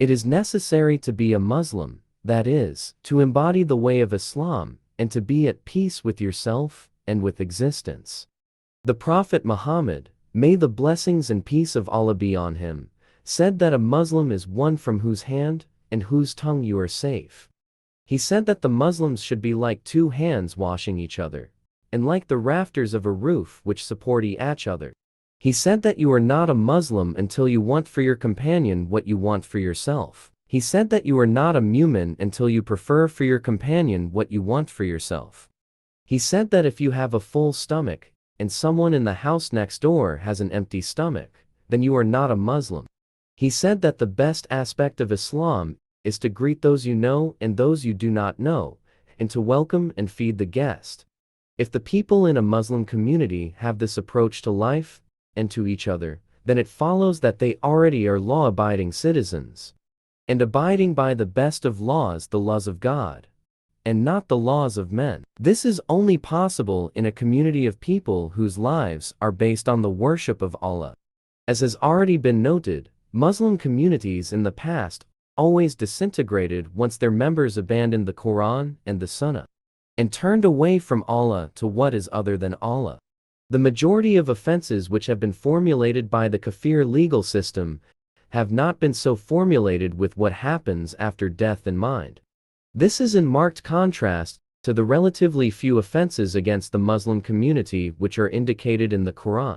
It is necessary to be a Muslim, that is, to embody the way of Islam, and to be at peace with yourself and with existence. The Prophet Muhammad, may the blessings and peace of Allah be on him, said that a Muslim is one from whose hand and whose tongue you are safe. He said that the Muslims should be like two hands washing each other, and like the rafters of a roof which support each other. He said that you are not a Muslim until you want for your companion what you want for yourself. He said that you are not a mu'min until you prefer for your companion what you want for yourself. He said that if you have a full stomach, and someone in the house next door has an empty stomach, then you are not a Muslim. He said that the best aspect of Islam is to greet those you know and those you do not know, and to welcome and feed the guest. If the people in a Muslim community have this approach to life and to each other, then it follows that they already are law-abiding citizens, and abiding by the best of laws, the laws of God, and not the laws of men. This is only possible in a community of people whose lives are based on the worship of Allah. As has already been noted, Muslim communities in the past always disintegrated once their members abandoned the Quran and the Sunnah, and turned away from Allah to what is other than Allah. The majority of offenses which have been formulated by the kafir legal system have not been so formulated with what happens after death in mind. This is in marked contrast to the relatively few offenses against the Muslim community which are indicated in the Quran.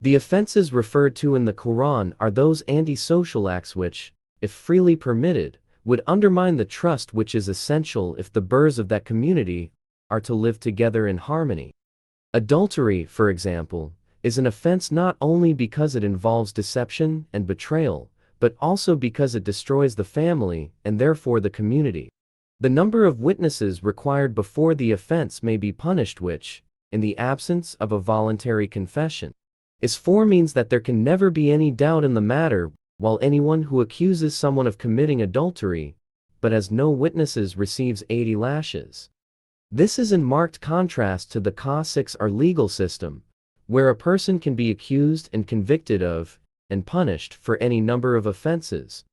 The offenses referred to in the Quran are those anti-social acts which, if freely permitted, would undermine the trust which is essential if the burghs of that community are to live together in harmony. Adultery, for example, is an offense not only because it involves deception and betrayal, but also because it destroys the family and therefore the community. The number of witnesses required before the offense may be punished which, in the absence of a voluntary confession, is 4 means that there can never be any doubt in the matter, while anyone who accuses someone of committing adultery, but has no witnesses receives 80 lashes. This is in marked contrast to the Qasix or legal system, where a person can be accused and convicted of, and punished for any number of offenses,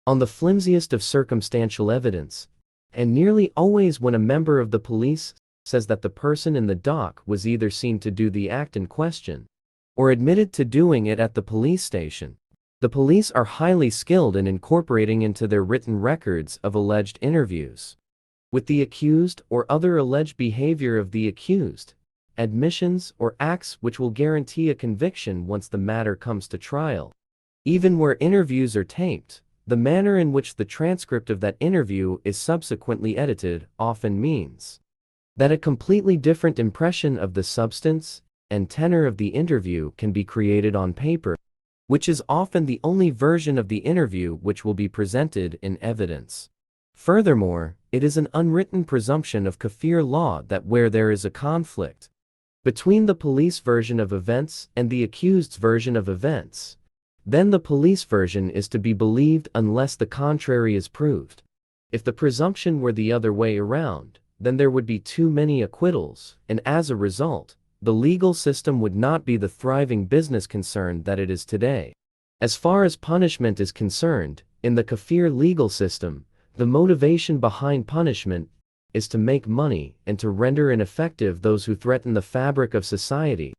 on the flimsiest of circumstantial evidence, and nearly always when a member of the police says that the person in the dock was either seen to do the act in question, or admitted to doing it at the police station. The police are highly skilled in incorporating into their written records of alleged interviews with the accused or other alleged behavior of the accused, admissions or acts which will guarantee a conviction once the matter comes to trial. Even where interviews are taped, the manner in which the transcript of that interview is subsequently edited often means that a completely different impression of the substance and tenor of the interview can be created on paper, which is often the only version of the interview which will be presented in evidence. Furthermore, it is an unwritten presumption of kafir law that where there is a conflict between the police version of events and the accused's version of events, then the police version is to be believed unless the contrary is proved. If the presumption were the other way around, then there would be too many acquittals, and as a result, the legal system would not be the thriving business concern that it is today. As far as punishment is concerned, in the kafir legal system, the motivation behind punishment is to make money and to render ineffective those who threaten the fabric of society.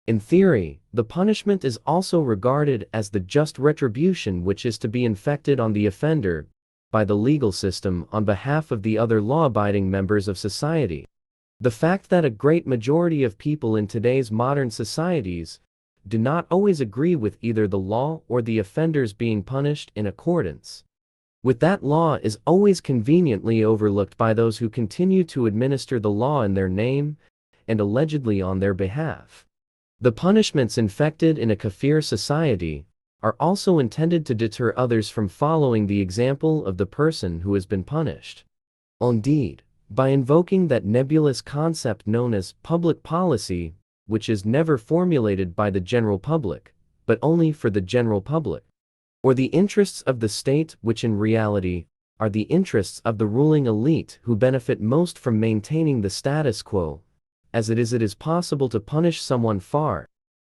In theory, the punishment is also regarded as the just retribution which is to be inflicted on the offender by the legal system on behalf of the other law-abiding members of society. The fact that a great majority of people in today's modern societies do not always agree with either the law or the offenders being punished in accordance with that law is always conveniently overlooked by those who continue to administer the law in their name and allegedly on their behalf. The punishments inflicted in a kafir society are also intended to deter others from following the example of the person who has been punished. Indeed, by invoking that nebulous concept known as public policy, which is never formulated by the general public, but only for the general public, or the interests of the state, which in reality are the interests of the ruling elite who benefit most from maintaining the status quo, as it is possible to punish someone far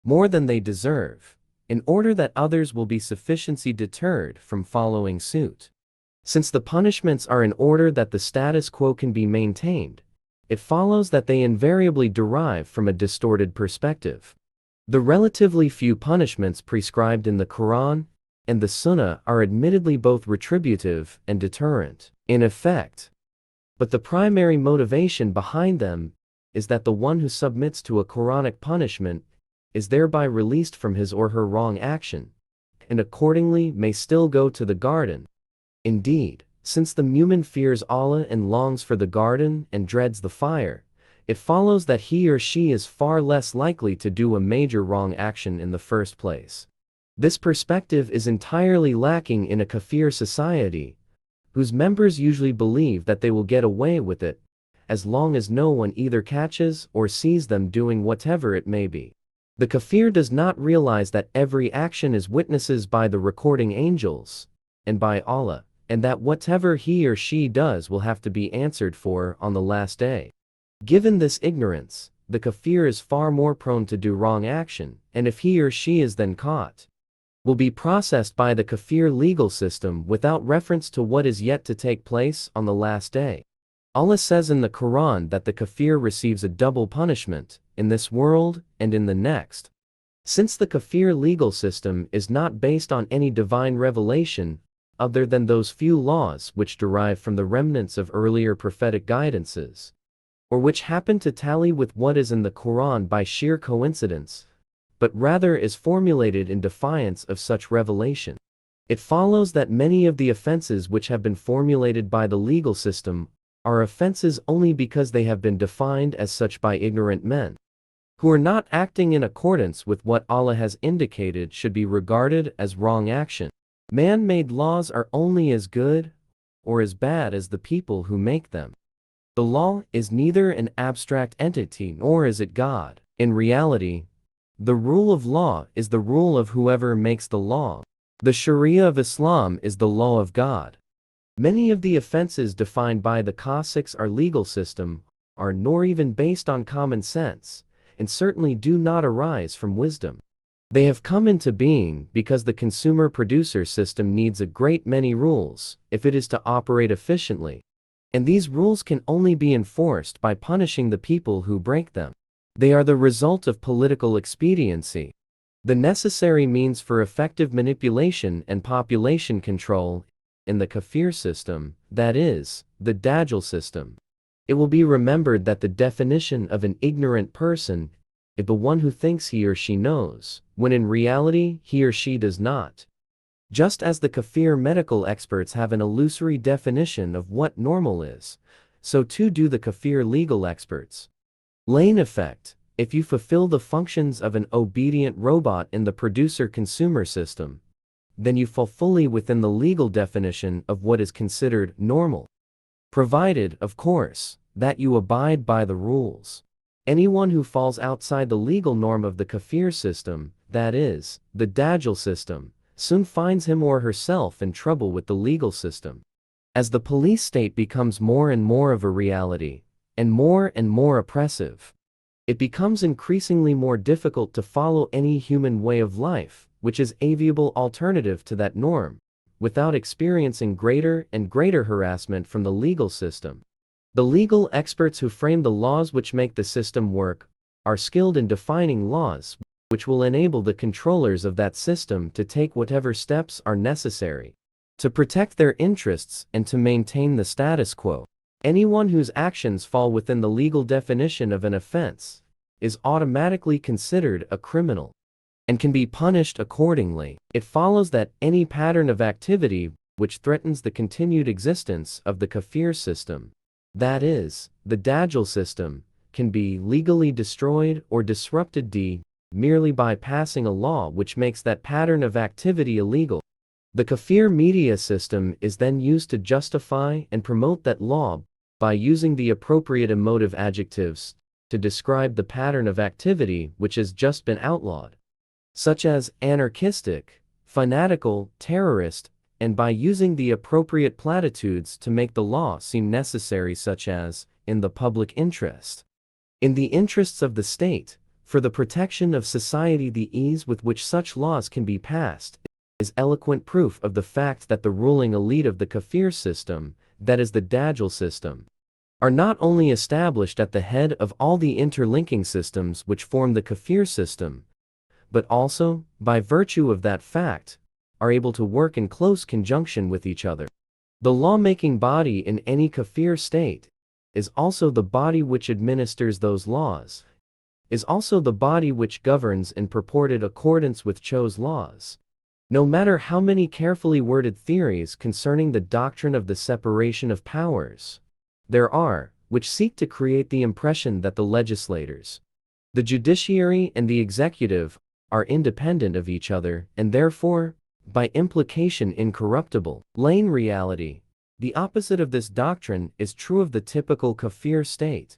more than they deserve, in order that others will be sufficiently deterred from following suit. Since the punishments are in order that the status quo can be maintained, it follows that they invariably derive from a distorted perspective. The relatively few punishments prescribed in the Quran and the Sunnah are admittedly both retributive and deterrent, in effect. But the primary motivation behind them is that the one who submits to a Quranic punishment is thereby released from his or her wrong action, and accordingly may still go to the garden. Indeed, since the mu'min fears Allah and longs for the garden and dreads the fire, it follows that he or she is far less likely to do a major wrong action in the first place. This perspective is entirely lacking in a kafir society, whose members usually believe that they will get away with it, as long as no one either catches or sees them doing whatever it may be. The kafir does not realize that every action is witnesses by the recording angels, and by Allah, and that whatever he or she does will have to be answered for on the last day. Given this ignorance, the kafir is far more prone to do wrong action, and if he or she is then caught, will be processed by the kafir legal system without reference to what is yet to take place on the last day. Allah says in the Quran that the kafir receives a double punishment, in this world and in the next. Since the kafir legal system is not based on any divine revelation, other than those few laws which derive from the remnants of earlier prophetic guidances, or which happen to tally with what is in the Quran by sheer coincidence, but rather is formulated in defiance of such revelation, it follows that many of the offenses which have been formulated by the legal system are offenses only because they have been defined as such by ignorant men, who are not acting in accordance with what Allah has indicated should be regarded as wrong action. Man-made laws are only as good or as bad as the people who make them. The law is neither an abstract entity nor is it God. In reality, the rule of law is the rule of whoever makes the law. The Sharia of Islam is the law of God. Many of the offenses defined by the Cosics our legal system are nor even based on common sense, and certainly do not arise from wisdom. They have come into being because the consumer-producer system needs a great many rules if it is to operate efficiently, and these rules can only be enforced by punishing the people who break them. They are the result of political expediency, the necessary means for effective manipulation and population control in the kafir system, that is, the Dajjal system. It will be remembered that the definition of an ignorant person is the one who thinks he or she knows, when in reality he or she does not. Just as the kafir medical experts have an illusory definition of what normal is, so too do the kafir legal experts. Lane effect: if you fulfill the functions of an obedient robot in the producer-consumer system, then you fall fully within the legal definition of what is considered normal. Provided, of course, that you abide by the rules. Anyone who falls outside the legal norm of the kafir system, that is, the Dajjal system, soon finds him or herself in trouble with the legal system. As the police state becomes more and more of a reality, and more oppressive, it becomes increasingly more difficult to follow any human way of life, which is a viable alternative to that norm, without experiencing greater and greater harassment from the legal system. The legal experts who frame the laws which make the system work are skilled in defining laws which will enable the controllers of that system to take whatever steps are necessary to protect their interests and to maintain the status quo. Anyone whose actions fall within the legal definition of an offense is automatically considered a criminal and can be punished accordingly. It follows that any pattern of activity which threatens the continued existence of the kafir system, that is, the Dajjal system, can be legally destroyed or disrupted merely by passing a law which makes that pattern of activity illegal. The kafir media system is then used to justify and promote that law by using the appropriate emotive adjectives to describe the pattern of activity which has just been outlawed, such as anarchistic, fanatical, terrorist, and by using the appropriate platitudes to make the law seem necessary, such as, in the public interest, in the interests of the state, for the protection of society. The ease with which such laws can be passed is eloquent proof of the fact that the ruling elite of the kafir system, that is the Dajjal system, are not only established at the head of all the interlinking systems which form the kafir system, but also, by virtue of that fact, are able to work in close conjunction with each other. The lawmaking body in any kafir state is also the body which administers those laws, is also the body which governs in purported accordance with chose laws. No matter how many carefully worded theories concerning the doctrine of the separation of powers there are, which seek to create the impression that the legislators, the judiciary and the executive are independent of each other and therefore, by implication incorruptible. In reality, the opposite of this doctrine is true of the typical kafir state.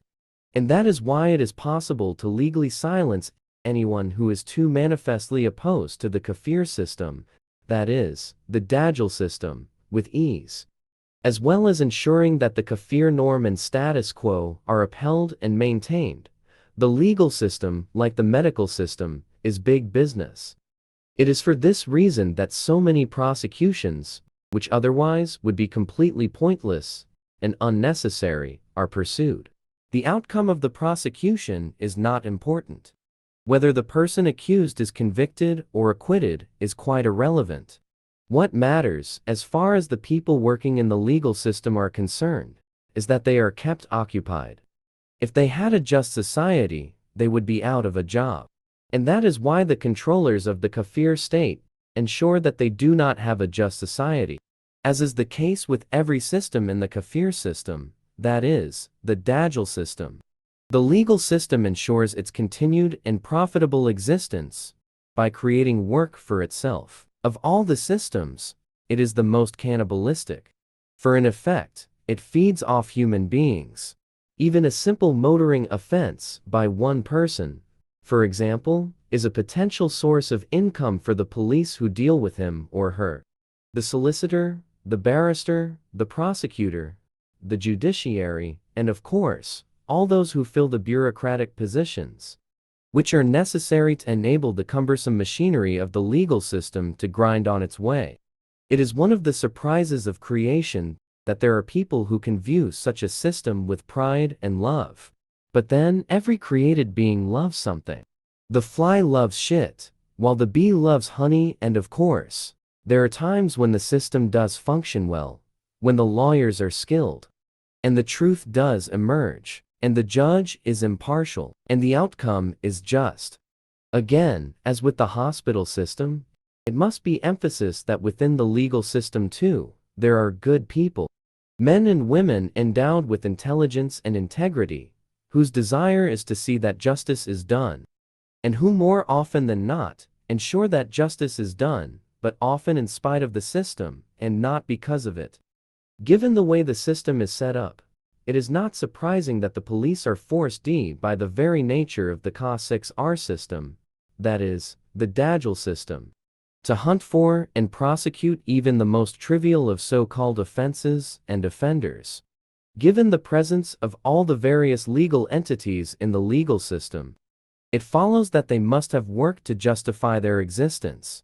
And that is why it is possible to legally silence anyone who is too manifestly opposed to the kafir system, that is, the Dajjal system, with ease, as well as ensuring that the kafir norm and status quo are upheld and maintained. The legal system, like the medical system, is big business. It is for this reason that so many prosecutions, which otherwise would be completely pointless and unnecessary, are pursued. The outcome of the prosecution is not important. Whether the person accused is convicted or acquitted is quite irrelevant. What matters, as far as the people working in the legal system are concerned, is that they are kept occupied. If they had a just society, they would be out of a job. And that is why the controllers of the kafir state ensure that they do not have a just society. As is the case with every system in the kafir system, that is, the Dajjal system, the legal system ensures its continued and profitable existence by creating work for itself. Of all the systems, it is the most cannibalistic. For in effect, it feeds off human beings. Even a simple motoring offense by one person, for example, is a potential source of income for the police who deal with him or her, the solicitor, the barrister, the prosecutor, the judiciary, and of course, all those who fill the bureaucratic positions, which are necessary to enable the cumbersome machinery of the legal system to grind on its way. It is one of the surprises of creation that there are people who can view such a system with pride and love. But then, every created being loves something. The fly loves shit, while the bee loves honey, and of course, there are times when the system does function well, when the lawyers are skilled, and the truth does emerge, and the judge is impartial, and the outcome is just. Again, as with the hospital system, it must be emphasized that within the legal system too, there are good people, men and women endowed with intelligence and integrity, whose desire is to see that justice is done, and who more often than not, ensure that justice is done, but often in spite of the system, and not because of it. Given the way the system is set up, it is not surprising that the police are forced by the very nature of the Ka-6R system, that is, the Dajjal system, to hunt for and prosecute even the most trivial of so-called offenses and offenders. Given the presence of all the various legal entities in the legal system, it follows that they must have worked to justify their existence.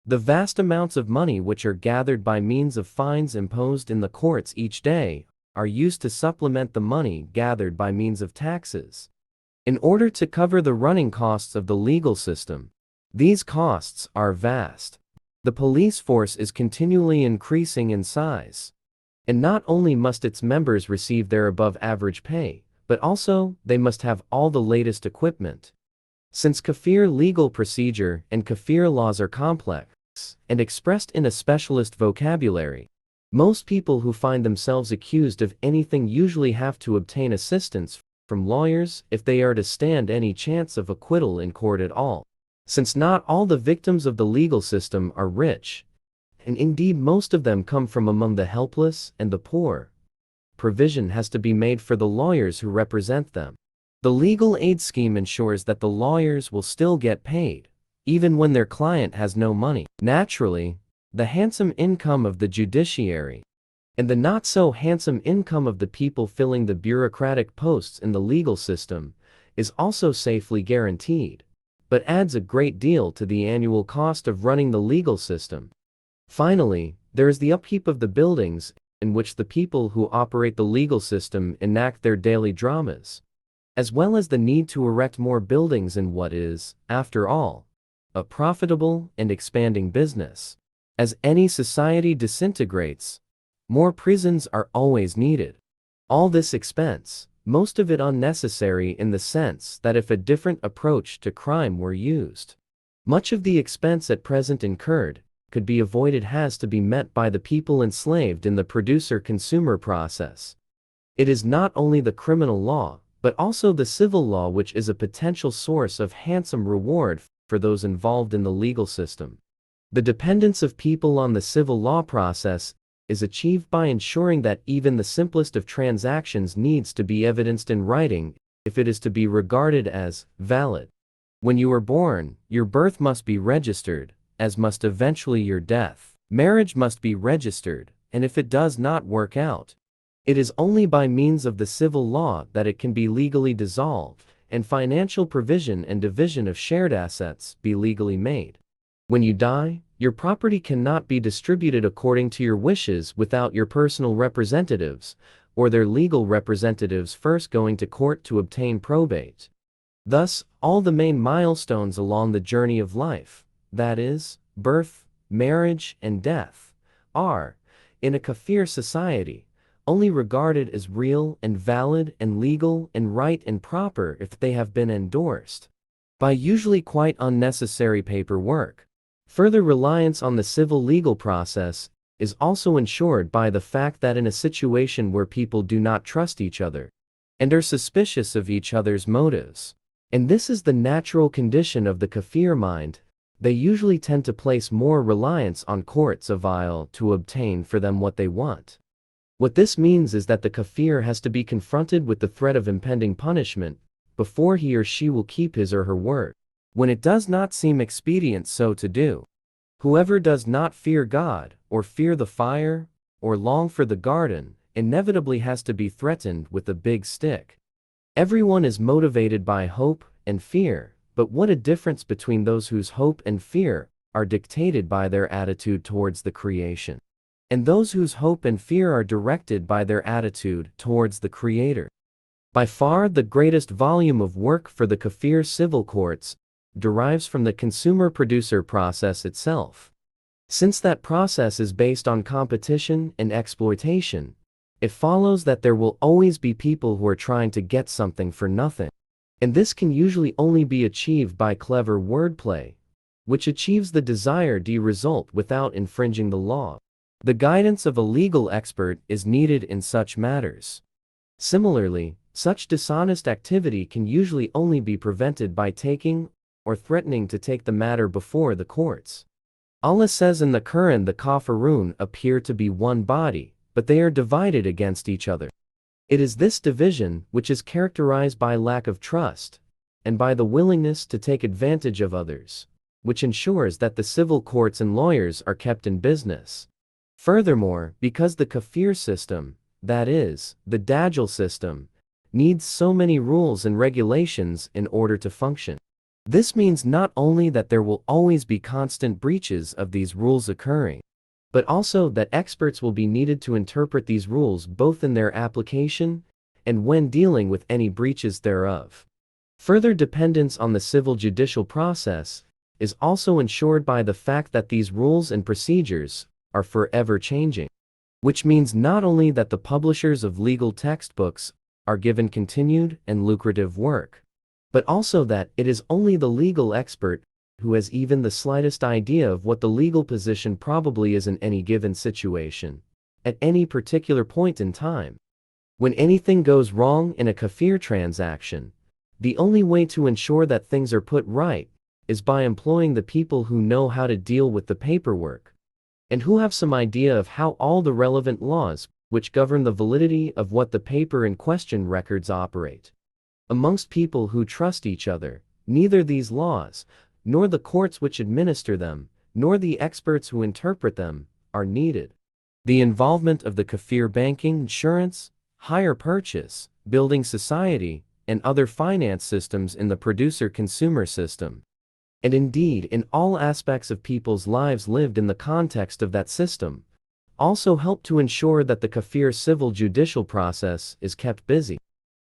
The vast amounts of money which are gathered by means of fines imposed in the courts each day are used to supplement the money gathered by means of taxes. In order to cover the running costs of the legal system, these costs are vast. The police force is continually increasing in size. And not only must its members receive their above-average pay, but also they must have all the latest equipment. Since kafir legal procedure and kafir laws are complex and expressed in a specialist vocabulary, most people who find themselves accused of anything usually have to obtain assistance from lawyers if they are to stand any chance of acquittal in court at all. Since not all the victims of the legal system are rich, and indeed most of them come from among the helpless and the poor, provision has to be made for the lawyers who represent them. The legal aid scheme ensures that the lawyers will still get paid, even when their client has no money. Naturally, the handsome income of the judiciary and the not-so-handsome income of the people filling the bureaucratic posts in the legal system is also safely guaranteed. but adds a great deal to the annual cost of running the legal system. Finally, there is the upkeep of the buildings, in which the people who operate the legal system enact their daily dramas, as well as the need to erect more buildings in what is, after all, a profitable and expanding business. As any society disintegrates, more prisons are always needed. All this expense, most of it unnecessary in the sense that if a different approach to crime were used, much of the expense at present incurred could be avoided, has to be met by the people enslaved in the producer-consumer process. It is not only the criminal law, but also the civil law which is a potential source of handsome reward for those involved in the legal system. The dependence of people on the civil law process is achieved by ensuring that even the simplest of transactions needs to be evidenced in writing if it is to be regarded as valid. When you are born, your birth must be registered, as must eventually your death. Marriage must be registered, and if it does not work out, it is only by means of the civil law that it can be legally dissolved, and financial provision and division of shared assets be legally made. When you die, your property cannot be distributed according to your wishes without your personal representatives, or their legal representatives first going to court to obtain probate. Thus, all the main milestones along the journey of life, that is, birth, marriage, and death, are, in a kafir society, only regarded as real and valid and legal and right and proper if they have been endorsed by usually quite unnecessary paperwork. Further reliance on the civil legal process is also ensured by the fact that in a situation where people do not trust each other and are suspicious of each other's motives, and this is the natural condition of the kafir mind, they usually tend to place more reliance on courts avile to obtain for them what they want. What this means is that the kafir has to be confronted with the threat of impending punishment before he or she will keep his or her word, when it does not seem expedient so to do. Whoever does not fear God, or fear the fire, or long for the garden, inevitably has to be threatened with a big stick. Everyone is motivated by hope and fear, but what a difference between those whose hope and fear are dictated by their attitude towards the creation, and those whose hope and fear are directed by their attitude towards the Creator. By far the greatest volume of work for the kafir civil courts derives from the consumer-producer process itself. Since that process is based on competition and exploitation, it follows that there will always be people who are trying to get something for nothing. And this can usually only be achieved by clever wordplay, which achieves the desired result without infringing the law. The guidance of a legal expert is needed in such matters. Similarly, such dishonest activity can usually only be prevented by taking or threatening to take the matter before the courts. Allah says in the Quran, the Kafirun appear to be one body, but they are divided against each other. It is this division which is characterized by lack of trust, and by the willingness to take advantage of others, which ensures that the civil courts and lawyers are kept in business. Furthermore, because the kafir system, that is, the Dajjal system, needs so many rules and regulations in order to function, this means not only that there will always be constant breaches of these rules occurring, but also that experts will be needed to interpret these rules both in their application and when dealing with any breaches thereof. Further dependence on the civil judicial process is also ensured by the fact that these rules and procedures are forever changing, which means not only that the publishers of legal textbooks are given continued and lucrative work, but also that it is only the legal expert who has even the slightest idea of what the legal position probably is in any given situation, at any particular point in time. When anything goes wrong in a kafir transaction, the only way to ensure that things are put right is by employing the people who know how to deal with the paperwork, and who have some idea of how all the relevant laws which govern the validity of what the paper in question records operate. Amongst people who trust each other, neither these laws, nor the courts which administer them, nor the experts who interpret them, are needed. The involvement of the kafir banking, insurance, hire purchase, building society, and other finance systems in the producer-consumer system and indeed in all aspects of people's lives lived in the context of that system, also help to ensure that the kafir civil judicial process is kept busy.